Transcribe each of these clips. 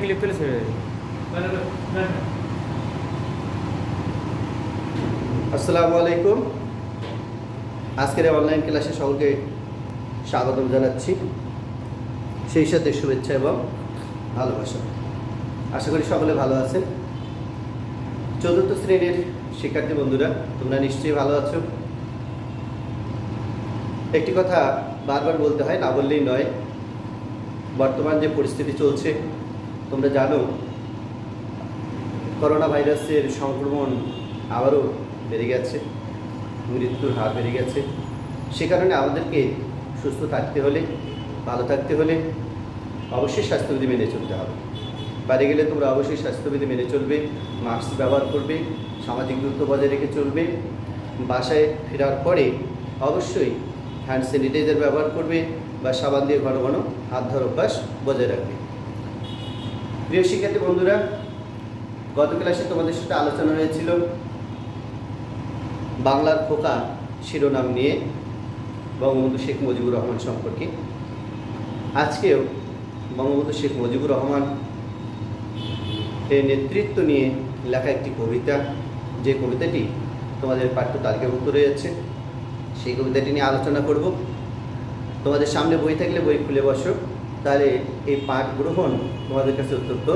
Clip ফেলেছে। আসসালামু আলাইকুম। আজকের অনলাইন ক্লাসে সকলকে স্বাগতম জানাচ্ছি, সেই সাথে শুভেচ্ছা এবং ভালোবাসা। আশা করি সকলে ভালো আছেন। চতুর্থ শ্রেণীর শিক্ষার্থী বন্ধুরা, তোমরা নিশ্চয়ই ভালো আছো। একটি কথা বারবার বলতে হয়, না বললেই নয়। বর্তমান যে পরিস্থিতি চলছে, তোমরা জানো করোনা ভাইরাসের সংক্রমণ আবারও বেড়ে গেছে, মৃত্যুর হার বেড়ে গেছে। সে কারণে আমাদেরকে সুস্থ থাকতে হলে, ভালো থাকতে হলে অবশ্যই স্বাস্থ্যবিধি মেনে চলতে হবে। বাইরে গেলে তোমরা অবশ্যই স্বাস্থ্যবিধি মেনে চলবে, মাস্ক ব্যবহার করবে, সামাজিক দূরত্ব বজায় রেখে চলবে। বাসায় ফেরার পরে অবশ্যই হ্যান্ড স্যানিটাইজার ব্যবহার করবে বা সাবান দিয়ে ঘন ঘন হাত ধোয়ার অভ্যাস বজায় রাখবে। প্রিয় শিক্ষার্থী বন্ধুরা, গত ক্লাসে তোমাদের সাথে আলোচনা হয়েছিল বাংলার খোকা শিরোনাম নিয়ে বঙ্গবন্ধু শেখ মুজিবুর রহমান সম্পর্কে। আজকেও বঙ্গবন্ধু শেখ মুজিবুর রহমান এর নেতৃত্ব নিয়ে লেখা একটি কবিতা, যে কবিতাটি তোমাদের পাঠ্য তালিকাভুক্ত রয়েছে, সেই কবিতাটি নিয়ে আলোচনা করব। তোমাদের সামনে বই থাকলে বই খুলে বসো, তাহলে এই পাঠ গ্রহণ তোমাদের কাছে অত্যন্ত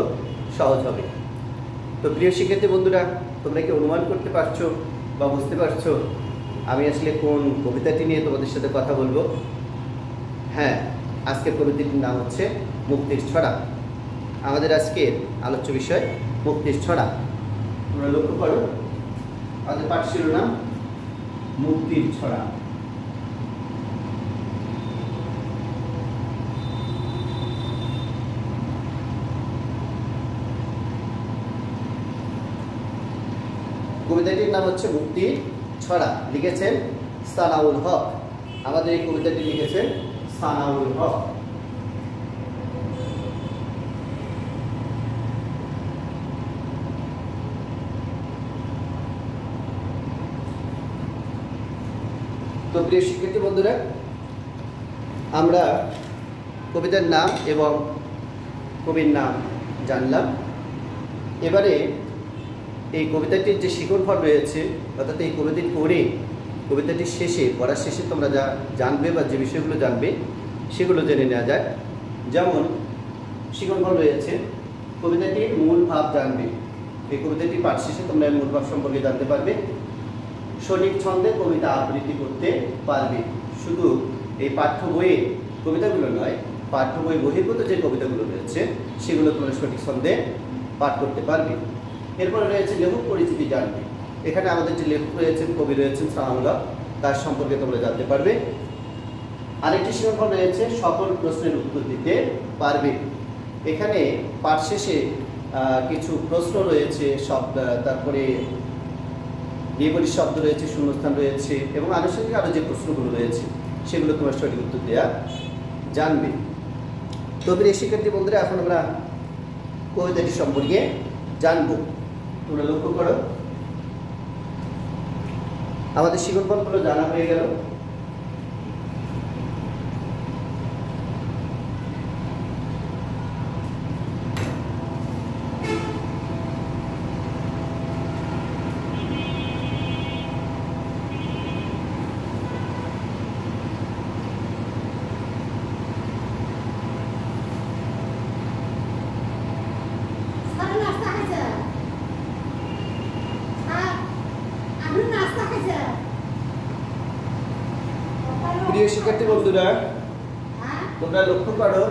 সহজ হবে। তো প্রিয় শিক্ষার্থী বন্ধুরা, তোমরা কি অনুমান করতে পারছো বা বুঝতে পারছো আমি আসলে কোন কবিতাটি নিয়ে তোমাদের সাথে কথা বলবো? হ্যাঁ, আজকের কবিতাটির নাম হচ্ছে মুক্তির ছড়া। আমাদের আজকের আলোচ্য বিষয় মুক্তির ছড়া। তোমরা লক্ষ্য করো, আমাদের পাঠ শিরোনাম মুক্তির ছড়া। কবিতাটির নাম হচ্ছে মুক্তির ছড়া, লিখেছেন সানাউল হক। আমাদের এই কবিতাটি লিখেছেন সানাউল হক। তো প্রিয় শিক্ষার্থী বন্ধুরা, আমরা কবিতার নাম এবং কবির নাম জানলাম। এবারে এই কবিতাটির যে শিকড় ফল রয়েছে, অর্থাৎ এই কবিতাটি পড়ে কবিতাটির শেষে, পড়ার শেষে তোমরা যা জানবে বা যে বিষয়গুলো জানবে সেগুলো জেনে নেওয়া যায়। যেমন শিকড় ফল রয়েছে, কবিতাটির মূল ভাব জানবে। এই কবিতাটি পাঠ শেষে তোমরা মূল ভাব সম্পর্কে জানতে পারবে। সঠিক ছন্দে কবিতা আবৃত্তি করতে পারবে। শুধু এই পাঠ্য বইয়ে কবিতাগুলো নয়, পাঠ্য বই বহির্ভূত যে কবিতাগুলো রয়েছে সেগুলো তোমরা সঠিক ছন্দে পাঠ করতে পারবে। এরপরে রয়েছে লেখক পরিচিতি জানবে। এখানে আমাদের যে লেখক রয়েছেন, কবি রয়েছেন সানাউল হক, তার সম্পর্কে তোমরা জানতে পারবে। আরেকটি শিরোনাম রয়েছে সকল প্রশ্নের উত্তর দিতে পারবে। এখানে পাঠ শেষে কিছু প্রশ্ন রয়েছে, তারপরে বিপরীত শব্দ রয়েছে, শূন্যস্থান রয়েছে এবং আনুষঙ্গিক আরও যে প্রশ্নগুলো রয়েছে সেগুলো তোমার সঠিক উত্তর দেওয়া জানবে। তবে এই শিক্ষার্থী বন্ধুরা, এখন আমরা কবিতাটি সম্পর্কে জানবো। তোমরা লক্ষ্য করো, আমাদের শিকড়ফলগুলো জানা হয়ে গেল। প্রিয় শিক্ষার্থী বন্ধুরা, তোমরা লক্ষ্য করো,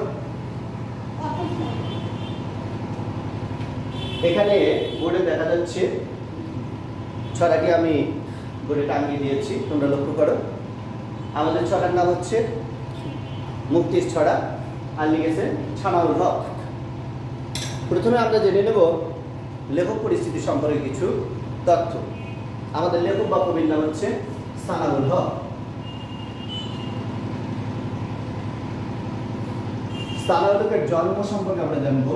এখানে বোর্ডে দেখা যাচ্ছে ছড়াটি আমি বোর্ডে টাঙিয়ে দিয়েছি। তোমরা লক্ষ্য করো, আমাদের ছড়ার নাম হচ্ছে মুক্তির ছড়া, আর লিখেছেন সানাউল হক। প্রথমে আমরা জেনে নেব লেখক পরিস্থিতি সম্পর্কে কিছু তথ্য। আমাদের লেখক বা কবির নাম হচ্ছে সানাউল হক। সানাউল হকের জন্ম সম্পর্কে আমরা জানব।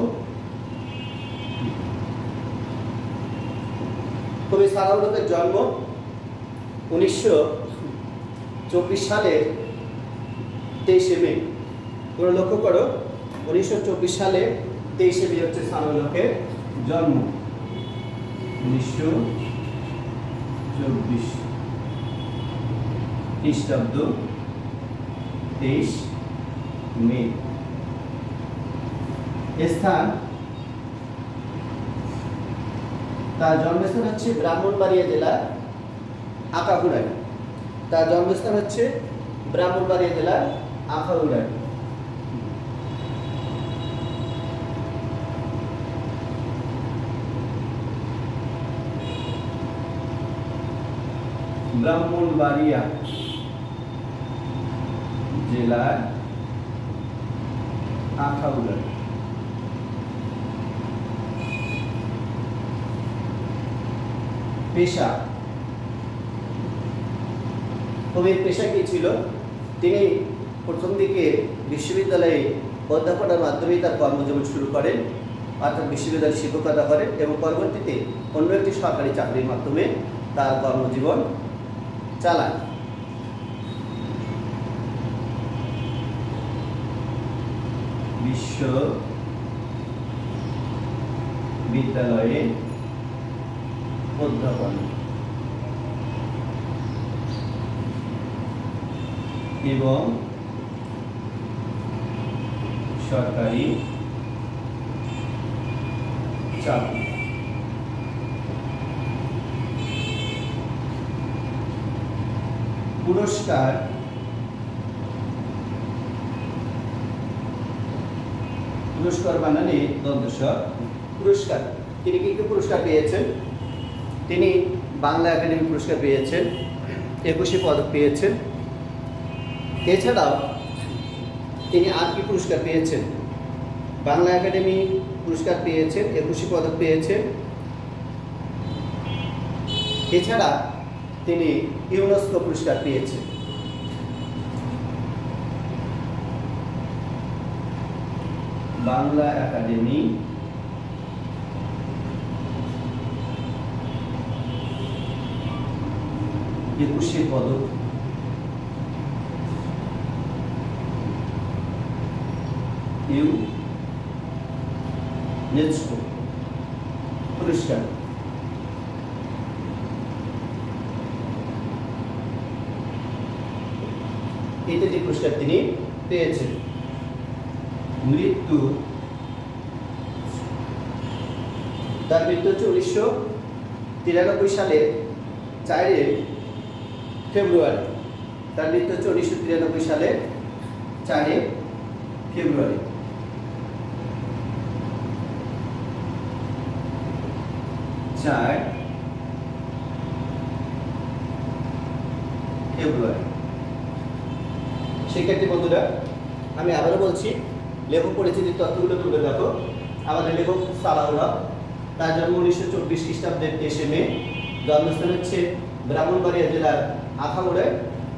কবি সানাউল হকের জন্ম 1924 সালের 23শে মে। তোমরা লক্ষ্য করো, 1924 সালে 23শে বি হচ্ছে সানাউল হকের জন্ম 1924 খ্রিস্টাব্দ 23 মে। স্থান, তার জন্মস্থান হচ্ছে ব্রাহ্মণবাড়িয়া জেলার আখাউড়ায়। তার জন্মস্থান হচ্ছে ব্রাহ্মণবাড়িয়া জেলার আখাউড়ায়। ব্রাহ্মণবাড়িয়া জেলার আখাউড়ায়। পেশা, কবির পেশা কি ছিল? তিনি প্রথম দিকে বিশ্ববিদ্যালয়ে অধ্যাপনার মাধ্যমে তার কর্মজীবন শুরু করেন, অর্থাৎ বিশ্ববিদ্যালয়ে শিক্ষকতা করেন, এবং পরবর্তীতে অন্য একটি সরকারি চাকরির মাধ্যমে তার কর্মজীবন চালান। বিশ্ববিদ্যালয়ে অধ্যাপনা এবং সরকারি চাকরি। পুরস্কার, পুরস্কার বানানে দ্বন্দ্ব। পুরস্কার, তিনি কি কি পুরস্কার পেয়েছেন? তিনি বাংলা একাডেমি পুরস্কার পেয়েছেন, 21শে পদক পেয়েছেন। এছাড়াও তিনি আর কি পুরস্কার পেয়েছেন? বাংলা একাডেমি পুরস্কার পেয়েছেন, 21শে পদক পেয়েছেন। এছাড়া তিনি ইউনেস্কো পুরস্কার পেয়েছেন। বাংলা একাডেমি একুশে পদক, ইউনেস্কো পুরস্কার। এই তিনটি পুরস্কার তিনি পেয়েছেন। মৃত্যু, তার মৃত্যু হচ্ছে 1993 সালের 4 ফেব্রুয়ারি। তার মৃত্যু হচ্ছে 1993 সালের 4 ফেব্রুয়ারি। শিক্ষার্থী বন্ধুরা, আমি আবারও বলছি, লেখক পরিচিতির তথ্যগুলো তুলে দেখো। আমাদের লেখক সানাউল হক, তার জন্ম 1924 খ্রিস্টাব্দের 23শে মে। জন্মস্থান হচ্ছে ব্রাহ্মণবাড়িয়া জেলার আখাউড়ায়।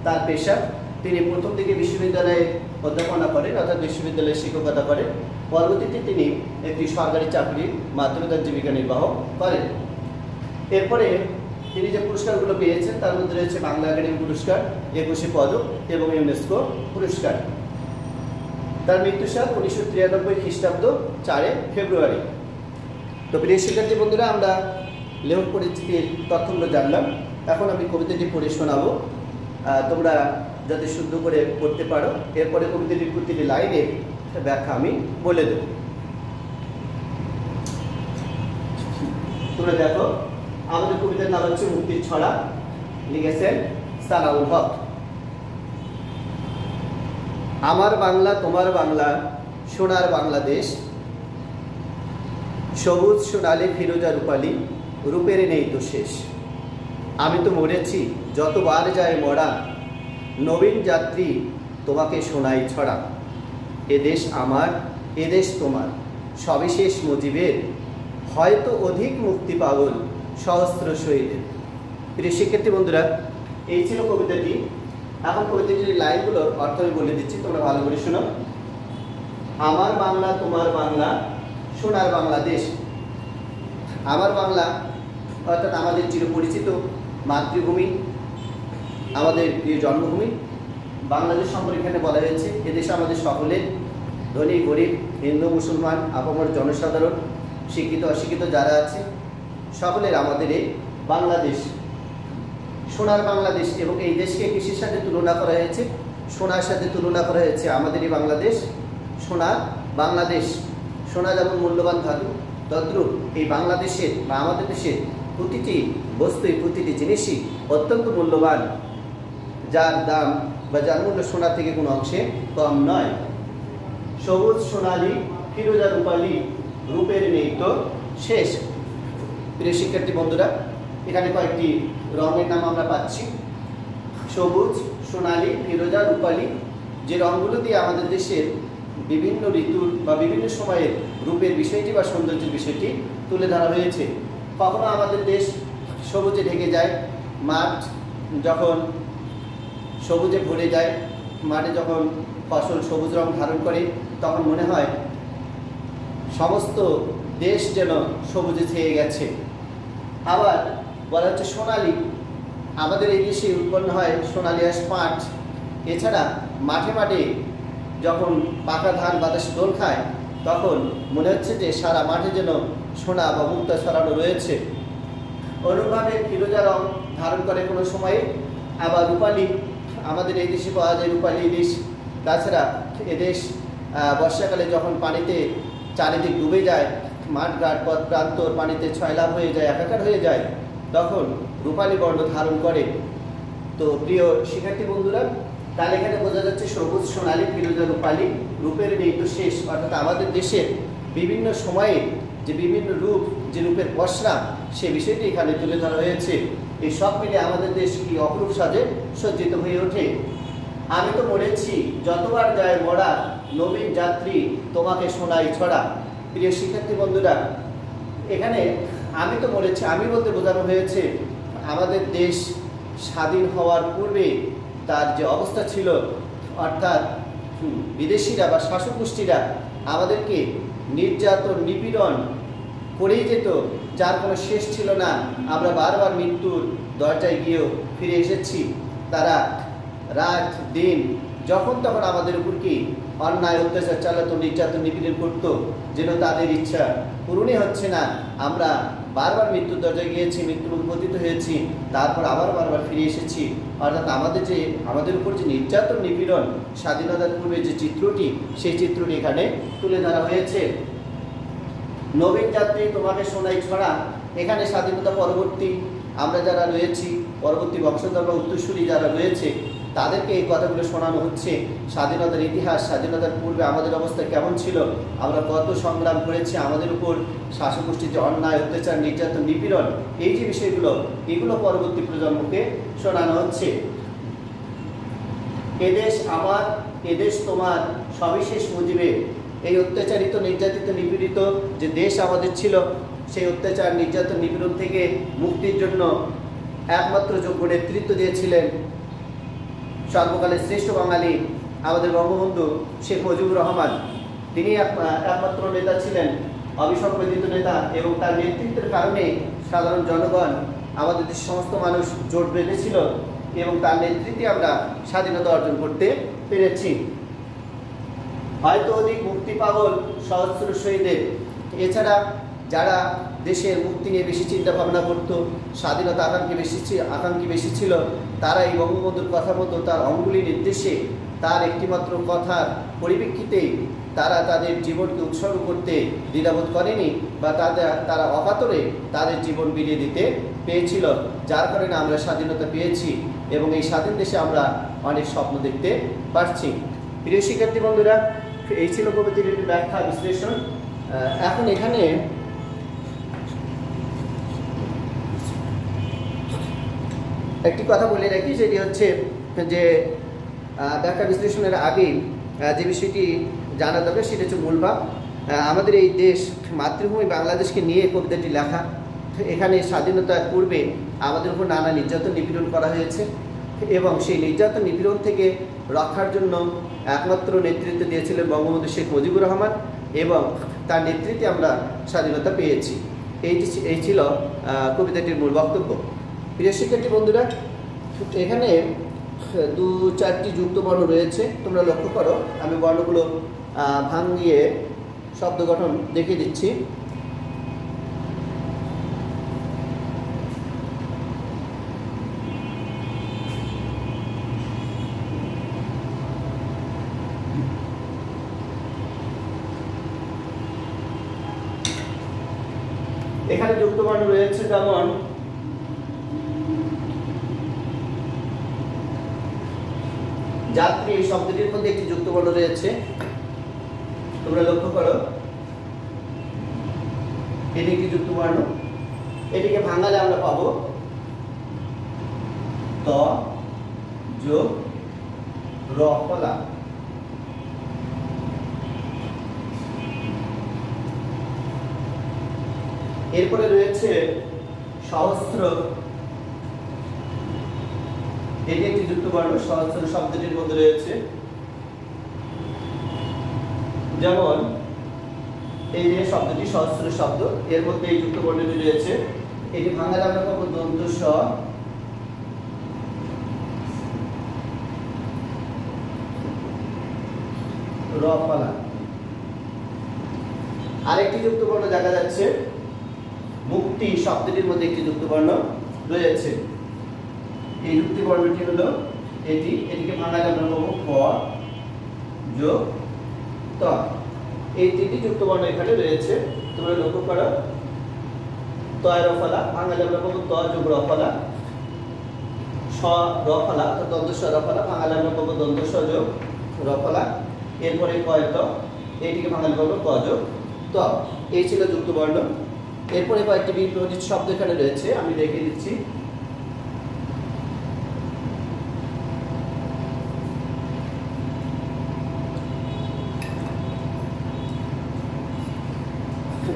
তার পেশা, তিনি প্রথম দিকে বিশ্ববিদ্যালয়ে অধ্যাপনা করেন, অর্থাৎ বিশ্ববিদ্যালয়ে শিক্ষকতা করেন। পরবর্তীতে তিনি একটি সরকারি চাকরির মাধ্যমে তার জীবিকা নির্বাহ করেন। এরপরে তিনি যে পুরস্কারগুলো পেয়েছেন তার মধ্যে রয়েছে বাংলা একাডেমি পুরস্কার, 21শে পদক এবং ইউনেস্কো পুরস্কার। তার মৃত্যুসাল 1993 খ্রিস্টাব্দ 4 ফেব্রুয়ারি। তো প্রিয় শিক্ষার্থী বন্ধুরা, আমরা লেখক পরিচিতির তথ্যগুলো জানলাম। এখন আমি কবিতাটি পড়ে শোনাবো, তোমরা যাতে শুদ্ধ করে পড়তে পারো। এরপরে কবিতাটির প্রতিটি লাইনের ব্যাখ্যা আমি বলে দেব। তোমরা দেখো, আমাদের কবিতার নাম হচ্ছে মুক্তির ছড়া, লিখেছেন সানাউল হক। আমার বাংলা তোমার বাংলা, সোনার বাংলাদেশ, সবুজ সোনালি ফিরোজা রূপালী, রূপের নেই তো শেষ। আমি তো মরেছি যতবার যায় মরা, নবীন যাত্রী তোমাকে শোনাই ছড়া। এদেশ আমার, এদেশ তোমার, সবিশেষ মুজিবের, হয়তো অধিক মুক্তি পাগল সহস্র শহীদের। প্রিয় শিক্ষার্থী বন্ধুরা, এই ছিল কবিতাটি। এখন কবিতাটির লাইনগুলোর অর্থ আমি বলে দিচ্ছি, তোমরা ভালো করে শোনো। আমার বাংলা তোমার বাংলা, সোনার বাংলাদেশ। আমার বাংলা অর্থাৎ আমাদের চিরপরিচিত মাতৃভূমি, আমাদের প্রিয় জন্মভূমি বাংলাদেশ সম্পর্কে এখানে বলা হয়েছে। এদেশে আমাদের সকলের ধনী গরিব, হিন্দু মুসলমান, আপামর জনসাধারণ, শিক্ষিত অশিক্ষিত যারা আছে, সকলের আমাদের এই বাংলাদেশ, সোনার বাংলাদেশ। এবং এই দেশকে কৃষির সাথে তুলনা করা হয়েছে, সোনার সাথে তুলনা করা হয়েছে। আমাদের এই বাংলাদেশ সোনার বাংলাদেশ। সোনা যেমন মূল্যবান ধাতু, তদ্রূপ এই বাংলাদেশের বা আমাদের দেশের প্রতিটি বস্তুই, প্রতিটি জিনিসই অত্যন্ত মূল্যবান, যার দাম বা যার মূল্য সোনা থেকে কোনো অংশে কম নয়। সবুজ সোনালী ফিরোজা রূপালী, রূপের নেই তো শেষ। প্রিয় শিক্ষার্থী বন্ধুরা, এখানে কয়েকটি রঙের নাম আমরা পাচ্ছি, সবুজ, সোনালী, ফিরোজা, রূপালী, যে রঙগুলো দিয়ে আমাদের দেশের বিভিন্ন ঋতুর বা বিভিন্ন সময়ের রূপের বিষয়টি বা সৌন্দর্যের বিষয়টি তুলে ধরা হয়েছে। কখনো আমাদের দেশ সবুজে ঢেকে যায়, মাঠ যখন সবুজে ভরে যায়, মাঠে যখন ফসল সবুজ রং ধারণ করে, তখন মনে হয় সমস্ত দেশ যেন সবুজে ছেয়ে গেছে। আবার বলা হচ্ছে সোনালী, আমাদের এই দেশে উৎপন্ন হয় সোনালী আঁশ পাট। এছাড়া মাঠে মাঠে যখন পাকা ধান বাতাসে দোল খায়, তখন মনে হচ্ছে যে সারা মাঠে যেন সোনা বা মুক্তা ছড়ানো রয়েছে। অনুভাবে ফিরোজা রং ধারণ করে কোনো সময়ে। আবার রূপালী, আমাদের এই দেশে পাওয়া যায় রূপালী ইলিশ। তাছাড়া এদেশ বর্ষাকালে যখন পানিতে চারিদিক ডুবে যায়, মাঠঘাট পথ প্রান্তর পানিতে ছয়লাভ হয়ে যায়, একাকার হয়ে যায়, তখন রূপালী বর্ণ ধারণ করে। তো প্রিয় শিক্ষার্থী বন্ধুরা, তাহলে এখানে বোঝা যাচ্ছে সবুজ, সোনালী, ফিরোজা, রূপালী, রূপের নেই তো শেষ। অর্থাৎ আমাদের দেশের বিভিন্ন সময়ে যে বিভিন্ন রূপ, যে রূপের পসরা, সে বিষয়টি এখানে তুলে ধরা হয়েছে। এই সব মিলে আমাদের দেশ কি অপরূপ সাজে সজ্জিত হয়ে ওঠে। আমি তো মরেছি যতবার যায় মরা, নবীন যাত্রী তোমাকে শোনাই ছড়া। প্রিয় শিক্ষার্থী বন্ধুরা, এখানে আমি তো মরেছি, আমি বলতে বোঝানো হয়েছে আমাদের দেশ স্বাধীন হওয়ার পূর্বে তার যে অবস্থা ছিল, অর্থাৎ বিদেশিরা বা শাসক গোষ্ঠীরা আমাদেরকে নির্যাতন নিপীড়ন করেই যেত, যার কোনো শেষ ছিল না। আমরা বারবার মৃত্যুর দরজায় গিয়েও ফিরে এসেছি। তারা রাত দিন যখন তখন আমাদের উপর কি অন্যায় অত্যাচার চালাতো, নির্যাতন নিপীড়ন করতো, যেন তাদের ইচ্ছা পূরণই হচ্ছে না। আমরা বারবার মৃত্যুর দরজায় গিয়েছি, মৃত্যুর পতিত হয়েছি, তারপর আবার বারবার ফিরে এসেছি। অর্থাৎ আমাদের উপর যে নির্যাতন নিপীড়ন স্বাধীনতার পূর্বে যে চিত্রটি, সেই চিত্রটি এখানে তুলে ধরা হয়েছে। নবীন যাত্রী তোমাকে শোনাই ছড়া, এখানে স্বাধীনতা পরবর্তী আমরা যারা রয়েছি, পরবর্তী বংশধর বা উত্তরসূরি যারা রয়েছে, তাদেরকে এই কথাগুলো শোনানো হচ্ছে। স্বাধীনতার ইতিহাস, স্বাধীনতার পূর্বে আমাদের অবস্থা কেমন ছিল, আমরা কত সংগ্রাম করেছি, আমাদের উপর শাসক গোষ্ঠীর যে অন্যায় অত্যাচার নির্যাতন নিপীড়ন, এই যে বিষয়গুলো, এগুলো পরবর্তী প্রজন্মকে শোনানো হচ্ছে। এদেশ আমার, এদেশ তোমার, সবিশেষ মুজিবে। এই অত্যাচারিত নির্যাতিত নিপীড়িত যে দেশ আমাদের ছিল, সেই অত্যাচার নির্যাতন নিপীড়ন থেকে মুক্তির জন্য একমাত্র যোগ্য নেতৃত্ব দিয়েছিলেন সর্বকালের শ্রেষ্ঠ বাঙালি আমাদের বঙ্গবন্ধু শেখ মুজিবুর রহমান। তিনি একমাত্র নেতা ছিলেন, অবিসংবাদিত নেতা, এবং তার নেতৃত্বের কারণে সাধারণ জনগণ, আমাদের দেশের সমস্ত মানুষ জোট বেঁধেছিল এবং তার নেতৃত্বে আমরা স্বাধীনতা অর্জন করতে পেরেছি। হয়তো অধিক মুক্তি পাগল সহস্র শহীদের। এছাড়া যারা দেশের মুক্তি নিয়ে বেশি চিন্তা ভাবনা করতো, স্বাধীনতা আকাঙ্ক্ষী বেশি ছিল, তারা এই বঙ্গবন্ধুর কথা মতো তার অঙ্গুলি নির্দেশে, তার একটিমাত্র কথার পরিপ্রেক্ষিতেই তারা তাদের জীবনকে উৎসর্গ করতে দ্বিধাবোধ করেনি, বা তারা অকাতরে তাদের জীবন বিলিয়ে দিতে পেয়েছিল, যার কারণে আমরা স্বাধীনতা পেয়েছি এবং এই স্বাধীন দেশে আমরা অনেক স্বপ্ন দেখতে পারছি। প্রিয় শিক্ষার্থী বন্ধুরা, এই ছিল কবিতার ব্যাখ্যা বিশ্লেষণ। এখন এখানে একটি কথা বলে রাখি, সেটি হচ্ছে যে ব্যাখ্যা বিশ্লেষণের আগেই যে বিষয়টি জানা দরকার সেটা হচ্ছে মূলভাব। আমাদের এই দেশ মাতৃভূমি বাংলাদেশকে নিয়ে কবিতাটি লেখা। এখানে স্বাধীনতার পূর্বে আমাদের উপর নানা নির্যাতন নিপীড়ন করা হয়েছে এবং সেই নির্যাতন নিপীড়ন থেকে রক্ষার জন্য একমাত্র নেতৃত্ব দিয়েছিলেন বঙ্গবন্ধু শেখ মুজিবুর রহমান এবং তার নেতৃত্বে আমরা স্বাধীনতা পেয়েছি। এই ছিল কবিতাটির মূল বক্তব্য। প্রিয় শিক্ষার্থী বন্ধুরা, এখানে 2-4টি যুক্ত বর্ণ রয়েছে, তোমরা লক্ষ্য করো। আমি বর্ণগুলো ভাঙিয়ে শব্দ গঠন দেখিয়ে দিচ্ছি। এখানে যুক্ত বর্ণ রয়েছে, যেমন যাত্রী, এই শব্দটির মধ্যে একটি যুক্ত বর্ণ রয়েছে, তোমরা লক্ষ্য করো, এটি একটি যুক্ত বর্ণ। এটিকে ভাঙালে আমরা পাবো ত যোগ র ফলা। এরপরে রয়েছে সহস্র, এটি একটি যুক্ত বর্ণ। সহস্র শব্দটির মধ্যে রয়েছে, যেমন এই যে শব্দটি সহস্র শব্দ, এর মধ্যে এই যুক্ত বর্ণটি রয়েছে। এটি ভাঙালে আমরা পাবো দন্ত স র ফলা। আরেকটি যুক্ত বর্ণ দেখা যাচ্ছে, মুক্তি শব্দটির মধ্যে একটি যুক্ত বর্ণ রয়েছে। এই যুক্তি বর্ণটি হলো এটি, এটিকে ভাঙালে আমরা পাবো ক যোগ ত। এই তিনটি যুক্ত বর্ণ এখানে রয়েছে, তোমরা লক্ষ্য করো। তয় র ফলা ভাঙালে আমরা পাবো ত যোগ র ফলা। স র ফলা, দন্ত স র ফলা ভাঙালে আমরা পাবো দন্ত স যোগ র ফলা। এরপরে কয় ত, এইটিকে ভাঙালে পাবো ক যোগ ত। এই ছিল যুক্ত বর্ণ। এরপরে কয়েকটি বিপরীত শব্দ এখানে রয়েছে, আমি দেখিয়ে দিচ্ছি।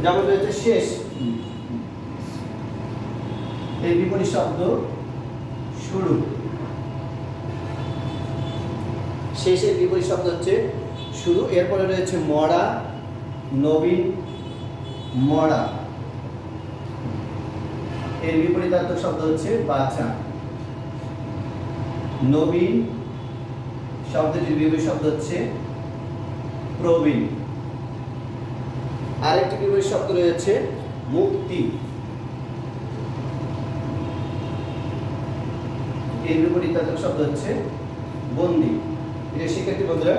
যেমন রয়েছে শেষ, এই বিপরীত শব্দ শুরু। শেষের বিপরীত শব্দ হচ্ছে শুরু। এরপরে রয়েছে মরা, নবীন, মরা। এর বিপরীতার্থক শব্দ হচ্ছে বাঁচা। নবীন শব্দটির বিপরীত শব্দ হচ্ছে প্রবীণ। আরেকটি বিপরীত শব্দ রয়েছে মুক্তি। এর বিপরীতার্থক শব্দ হচ্ছে বন্দী। প্রিয় শিক্ষার্থী বন্ধুরা,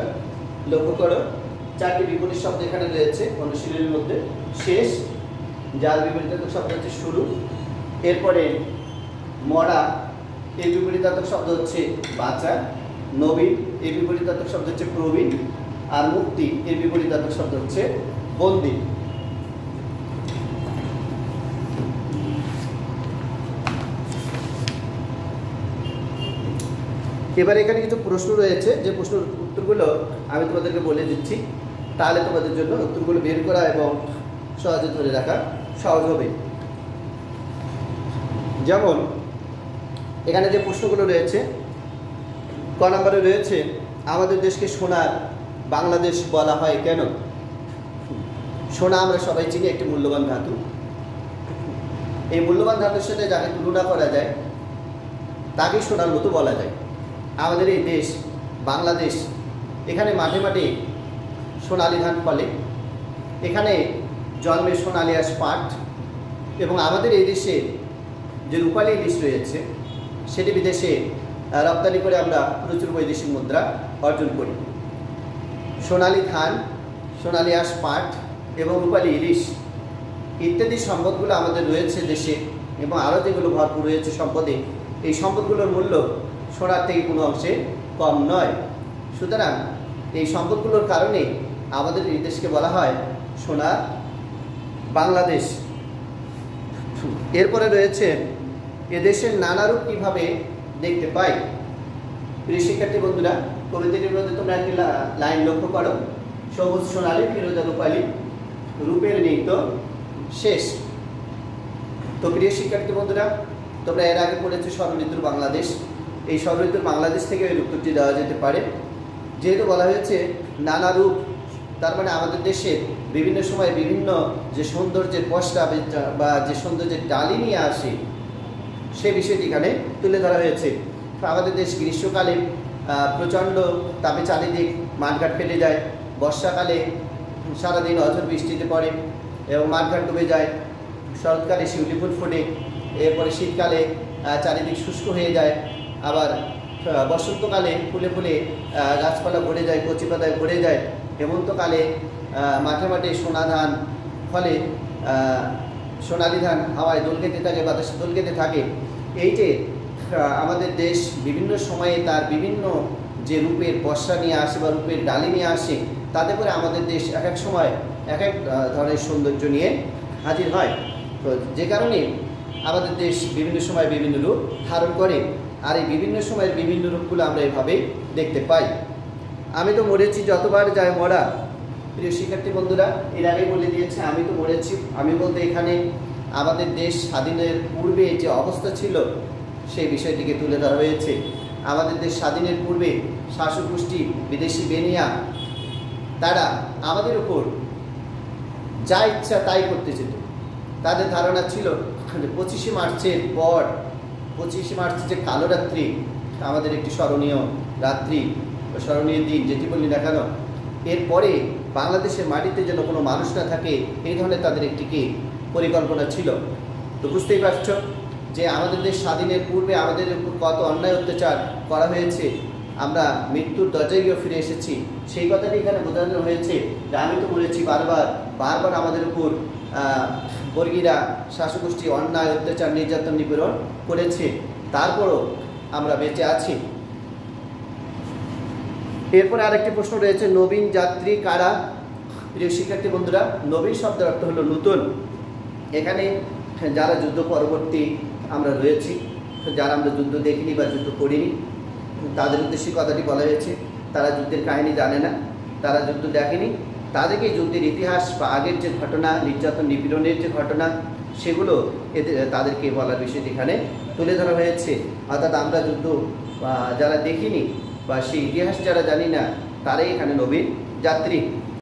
লক্ষ্য করো, চারটি বিপরীত শব্দ এখানে রয়েছে অনুশীলনের মধ্যে। শেষ, যার বিপরীতার্থক শব্দ হচ্ছে শুরু। এরপরে মরা, এর বিপরীতার্থক শব্দ হচ্ছে বাঁচা। নবীন, এর বিপরীতার্থক শব্দ হচ্ছে প্রবীণ। আর মুক্তি, এর বিপরীতার্থক শব্দ হচ্ছে বন্দী। এবার এখানে কিছু প্রশ্ন রয়েছে, যে প্রশ্নের উত্তরগুলো আমি তোমাদেরকে বলে দিচ্ছি, তাহলে তোমাদের জন্য উত্তরগুলো বের করা এবং সহজে ধরে রাখা সহজ হবে। যেমন এখানে যে প্রশ্নগুলো রয়েছে, ক নম্বরে রয়েছে আমাদের দেশকে সোনার বাংলাদেশ বলা হয় কেন? সোনা আমরা সবাই চিনি, একটি মূল্যবান ধাতু। এই মূল্যবান ধাতুর সাথে যাকে তুলনা করা যায় তাকে সোনার মতো বলা যায়। আমাদের এই দেশ বাংলাদেশ, এখানে মাঠে মাঠে সোনালি ধান ফলে, এখানে জন্মে সোনালি আঁশ পাট, এবং আমাদের এই দেশে যে রূপালী ইলিশ রয়েছে সেটি বিদেশে রপ্তানি করে আমরা প্রচুর বৈদেশিক মুদ্রা অর্জন করি। সোনালি ধান, সোনালি আঁশ পাট এবং রূপালী ইলিশ ইত্যাদি সম্পদগুলো আমাদের রয়েছে দেশে, এবং আরও যেগুলো ভরপুর রয়েছে সম্পদে, এই সম্পদগুলোর মূল্য সোনার থেকে কোনো অংশে কম নয়। সুতরাং এই সম্পদগুলোর কারণে আমাদের এই দেশকে বলা হয় সোনার বাংলাদেশ। এরপরে রয়েছে এদেশের নানা রূপ কীভাবে দেখতে পাই? প্রিয় শিক্ষার্থী বন্ধুরা, কবিতাটির মধ্যে তোমরা একটি লাইন লক্ষ্য করো, সবুজ সোনালী ফিরোজা রূপালী রূপের নেই তো শেষ। তো প্রিয় শিক্ষার্থী বন্ধুরা, তোমরা এর আগে পড়েছো ষড়ঋতুর বাংলাদেশ। এই ষড়ঋতুর বাংলাদেশ থেকে এই উত্তরটি দেওয়া যেতে পারে। যেহেতু বলা হয়েছে নানা রূপ, তার মানে আমাদের দেশের বিভিন্ন সময় বিভিন্ন যে সৌন্দর্যের পশরা বা যে সৌন্দর্যের ডালি নিয়ে আসে সে বিষয়টি এখানে তুলে ধরা হয়েছে। আমাদের দেশ গ্রীষ্মকালে প্রচণ্ড তাপে চারিদিক মাঠঘাট ফেটে যায়, বর্ষাকালে সারাদিন অঝোর বৃষ্টিতে পড়ে এবং মাঠঘাট ডুবে যায়, শরৎকালে শিউলি ফুল ফোটে, এরপরে শীতকালে চারিদিক শুষ্ক হয়ে যায়, আবার বসন্তকালে ফুলে ফুলে গাছপালা ভরে যায়, কচি পাতায় ভরে যায়, হেমন্তকালে মাঠে মাঠে সোনা ধান ফলে, সোনালি ধান হাওয়ায় দোল খেতে থাকে, বাতাসে দোল খেতে থাকে। এই যে আমাদের দেশ বিভিন্ন সময়ে তার বিভিন্ন যে রূপের বর্ষা নিয়ে আসে বা রূপের ডালি নিয়ে আসে, তাতে করে আমাদের দেশ এক এক সময় এক এক ধরনের সৌন্দর্য নিয়ে হাজির হয়। তো যে কারণে আমাদের দেশ বিভিন্ন সময় বিভিন্ন রূপ ধারণ করে, আর এই বিভিন্ন সময়ের বিভিন্ন রূপগুলো আমরা এভাবেই দেখতে পাই। আমি তো মরেছি যতবার যায় মরা। প্রিয় শিক্ষার্থী বন্ধুরা, এর আগে বলে দিয়েছে আমি তো মরেছি। আমি বলতে এখানে আমাদের দেশ স্বাধীনের পূর্বে যে অবস্থা ছিল সেই বিষয়টিকে তুলে ধরা হয়েছে। আমাদের দেশ স্বাধীনের পূর্বে শাসক গোষ্ঠী, বিদেশি বেনিয়া, তারা আমাদের উপর যা ইচ্ছা তাই করতে যেত। তাদের ধারণা ছিল যে 25শে মার্চের পর, 25শে মার্চ যে কালো রাত্রি, আমাদের একটি স্মরণীয় রাত্রি, স্মরণীয় দিন যেটি বলি না কেন, এরপরে বাংলাদেশের মাটিতে যেন কোনো মানুষ না থাকে, এই ধরনের তাদের একটি কি পরিকল্পনা ছিল। তো বুঝতেই পারছ যে আমাদের দেশ স্বাধীনের পূর্বে আমাদের উপর কত অন্যায় অত্যাচার করা হয়েছে, আমরা মৃত্যুর দরজায় গিয়ে ফিরে এসেছি। সেই কথাটি এখানে বোঝানো হয়েছে যে আমি তো বলেছি বারবার বারবার আমাদের উপর বর্গীরা, শাসকগোষ্ঠী অন্যায় অত্যাচার নির্যাতন নিপীড়ন করেছে, তারপরও আমরা বেঁচে আছি। এরপরে আরেকটি প্রশ্ন রয়েছে, নবীন যাত্রী কারা? প্রিয় শিক্ষার্থী বন্ধুরা, নবীন শব্দের অর্থ হলো নতুন। এখানে যারা যুদ্ধ পরবর্তী আমরা রয়েছি, যারা আমরা যুদ্ধ দেখিনি বা যুদ্ধ করিনি, তাদের উদ্দেশ্যে কথাটি বলা হয়েছে। তারা যুদ্ধের কাহিনী জানে না, তারা যুদ্ধ দেখেনি, তাদেরকে যুদ্ধের ইতিহাস বা আগের যে ঘটনা, নির্যাতন নিপীড়নের যে ঘটনা, সেগুলো তাদেরকে বলার বিষয়টি এখানে তুলে ধরা হয়েছে। অর্থাৎ আমরা যুদ্ধ যারা দেখিনি বা সেই ইতিহাস যারা জানি না, তারাই এখানে নবীন যাত্রী।